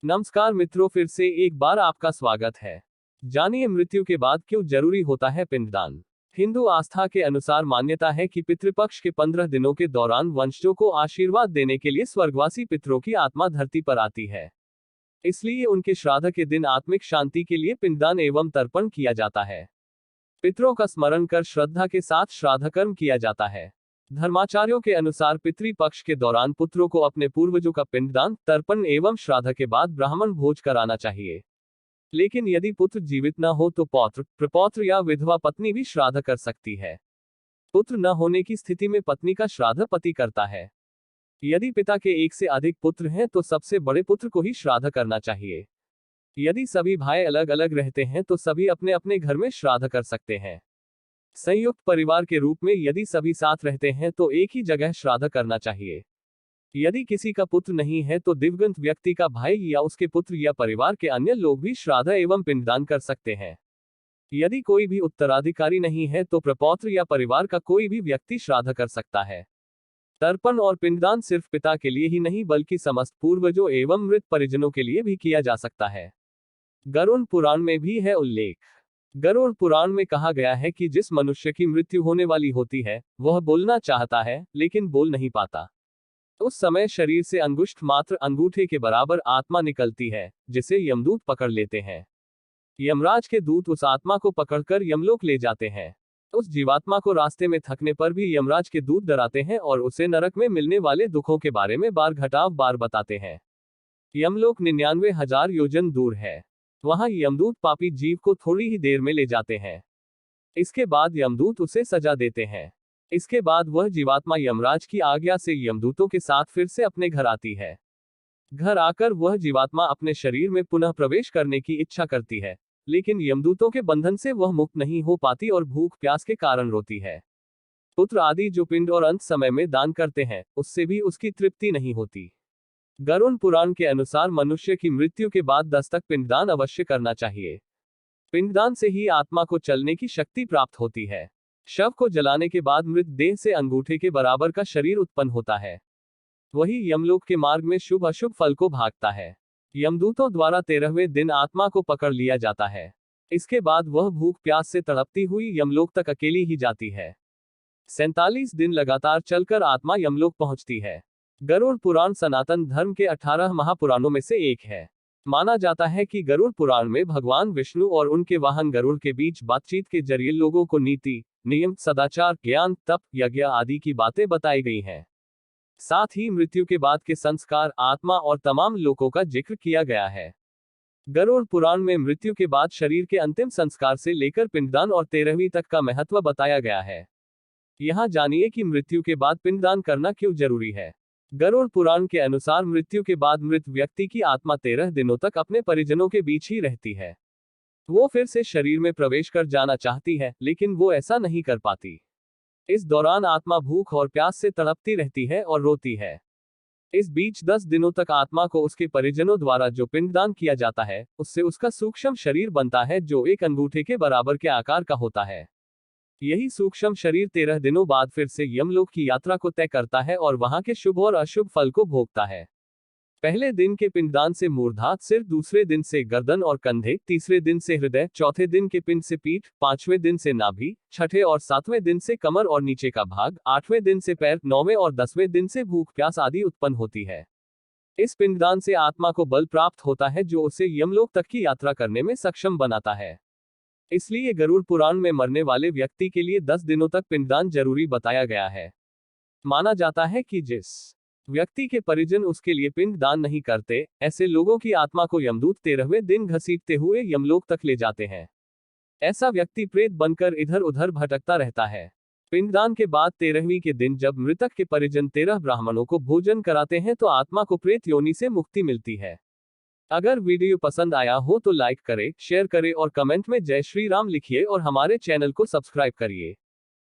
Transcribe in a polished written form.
नमस्कार मित्रों, फिर से एक बार आपका स्वागत है। जानिए मृत्यु के बाद क्यों जरूरी होता है पिंडदान। हिंदू आस्था के अनुसार मान्यता है कि पितृपक्ष के 15 दिनों के दौरान वंशजों को आशीर्वाद देने के लिए स्वर्गवासी पितरों की आत्मा धरती पर आती है। इसलिए उनके श्राद्ध के दिन आत्मिक शांति के लिए पिंडदान एवं तर्पण किया जाता है। पितरों का स्मरण कर श्रद्धा के साथ श्राद्ध कर्म किया जाता है। धर्माचार्यों के अनुसार पितृपक्ष के दौरान पुत्रों को अपने पूर्वजों का पिंडदान, तर्पण एवं श्राद्ध के बाद ब्राह्मण भोज कराना चाहिए। लेकिन यदि पुत्र जीवित न हो तो पौत्र, प्रपौत्र या विधवा पत्नी भी श्राद्ध कर सकती है। पुत्र न होने की स्थिति में पत्नी का श्राद्ध पति करता है। यदि पिता के एक से अधिक पुत्र हैं तो सबसे बड़े पुत्र को ही श्राद्ध करना चाहिए। यदि सभी भाई अलग अलग रहते हैं तो सभी अपने अपने घर में श्राद्ध कर सकते हैं। संयुक्त परिवार के रूप में यदि सभी साथ रहते हैं तो एक ही जगह श्राद्ध करना चाहिए। यदि किसी का पुत्र नहीं है तो दिवंगत व्यक्ति का भाई या उसके पुत्र या परिवार के अन्य लोग भी श्राद्ध एवं पिंडदान कर सकते हैं। यदि कोई भी उत्तराधिकारी नहीं है तो प्रपौत्र या परिवार का कोई भी व्यक्ति श्राद्ध कर सकता है। तर्पण और पिंडदान सिर्फ पिता के लिए ही नहीं बल्कि समस्त पूर्वजों एवं मृत परिजनों के लिए भी किया जा सकता है। गरुड़ पुराण में भी है उल्लेख। गरुड़ पुराण में कहा गया है कि जिस मनुष्य की मृत्यु होने वाली होती है वह बोलना चाहता है लेकिन बोल नहीं पाता। उस समय शरीर से अंगुष्ठ मात्र अंगूठे के बराबर आत्मा निकलती है, जिसे यमदूत पकड़ लेते हैं। यमराज के दूत उस आत्मा को पकड़कर यमलोक ले जाते हैं। उस जीवात्मा को रास्ते में थकने पर भी यमराज के दूत डराते हैं और उसे नरक में मिलने वाले दुखों के बारे में बार घटाव बार बताते हैं। यमलोक 99,000 योजन दूर है। वहां यमदूत पापी जीव को थोड़ी ही देर में ले जाते हैं। इसके बाद यमदूत उसे सजा देते हैं। इसके बाद वह जीवात्मा यमराज की आज्ञा से यमदूतों के साथ फिर से अपने घर आती है। घर आकर वह जीवात्मा अपने शरीर में पुनः प्रवेश करने की इच्छा करती है, लेकिन यमदूतों के बंधन से वह मुक्त नहीं हो पाती और भूख प्यास के कारण रोती है। पुत्र आदि जो पिंड और अंत समय में दान करते हैं उससे भी उसकी तृप्ति नहीं होती। गरुड़ पुराण के अनुसार मनुष्य की मृत्यु के बाद 10 तक पिंडदान अवश्य करना चाहिए। पिंडदान से ही आत्मा को चलने की शक्ति प्राप्त होती है। शव को जलाने के बाद मृत देह से अंगूठे के बराबर का शरीर उत्पन्न होता है। वही यमलोक के मार्ग में शुभ अशुभ फल को भागता है। यमदूतों द्वारा 13वें दिन आत्मा को पकड़ लिया जाता है। इसके बाद वह भूख प्यास से तड़पती हुई यमलोक तक अकेली ही जाती है। 47 दिन लगातार चलकर आत्मा यमलोक पहुंचती है। गरुड़ पुराण सनातन धर्म के 18 महापुराणों में से एक है। माना जाता है कि गरुड़ पुराण में भगवान विष्णु और उनके वाहन गरुड़ के बीच बातचीत के जरिए लोगों को नीति, नियम, सदाचार, ज्ञान, तप, यज्ञ आदि की बातें बताई गई हैं। साथ ही मृत्यु के बाद के संस्कार, आत्मा और तमाम लोकों का जिक्र किया गया है। गरुड़ पुराण में मृत्यु के बाद शरीर के अंतिम संस्कार से लेकर पिंडदान और 13वीं तक का महत्व बताया गया है। यहाँ जानिए कि मृत्यु के बाद पिंडदान करना क्यों जरूरी है। गरुड़ पुराण के अनुसार मृत्यु के बाद मृत व्यक्ति की आत्मा 13 दिनों तक अपने परिजनों के बीच ही रहती है। वो फिर से शरीर में प्रवेश कर जाना चाहती है, लेकिन वो ऐसा नहीं कर पाती। इस दौरान आत्मा भूख और प्यास से तड़पती रहती है और रोती है। इस बीच 10 दिनों तक आत्मा को उसके परिजनों द्वारा जो पिंडदान किया जाता है उससे उसका सूक्ष्म शरीर बनता है, जो एक अंगूठे के बराबर के आकार का होता है। यही सूक्ष्म शरीर 13 दिनों बाद फिर से यमलोक की यात्रा को तय करता है और वहां के शुभ और अशुभ फल को भोगता है। पहले दिन के पिंडदान से मूर्धात सिर, दूसरे दिन से गर्दन और कंधे, तीसरे दिन से हृदय, चौथे दिन के पिंड से पीठ, 5वें दिन से नाभि, छठे और 7वें दिन से कमर और नीचे का भाग, 8वें दिन से पैर, 9वें और 10वें दिन से भूख प्यास आदि उत्पन्न होती है। इस पिंडदान से आत्मा को बल प्राप्त होता है जो उसे यमलोक तक की यात्रा करने में सक्षम बनाता है। इसलिए गरुड़ पुराण में मरने वाले व्यक्ति के लिए 10 दिनों तक पिंडदान जरूरी बताया गया है। माना जाता है कि जिस व्यक्ति के परिजन उसके लिए पिंड दान नहीं करते, ऐसे लोगों की आत्मा को यमदूत 13वें दिन घसीटते हुए यमलोक तक ले जाते हैं। ऐसा व्यक्ति प्रेत बनकर इधर उधर भटकता रहता है। पिंडदान के बाद 13वीं के दिन जब मृतक के परिजन 13 ब्राह्मणों को भोजन कराते हैं तो आत्मा को प्रेत योनि से मुक्ति मिलती है। अगर वीडियो पसंद आया हो तो लाइक करें, शेयर करें और कमेंट में जय श्री राम लिखिए और हमारे चैनल को सब्सक्राइब करिए।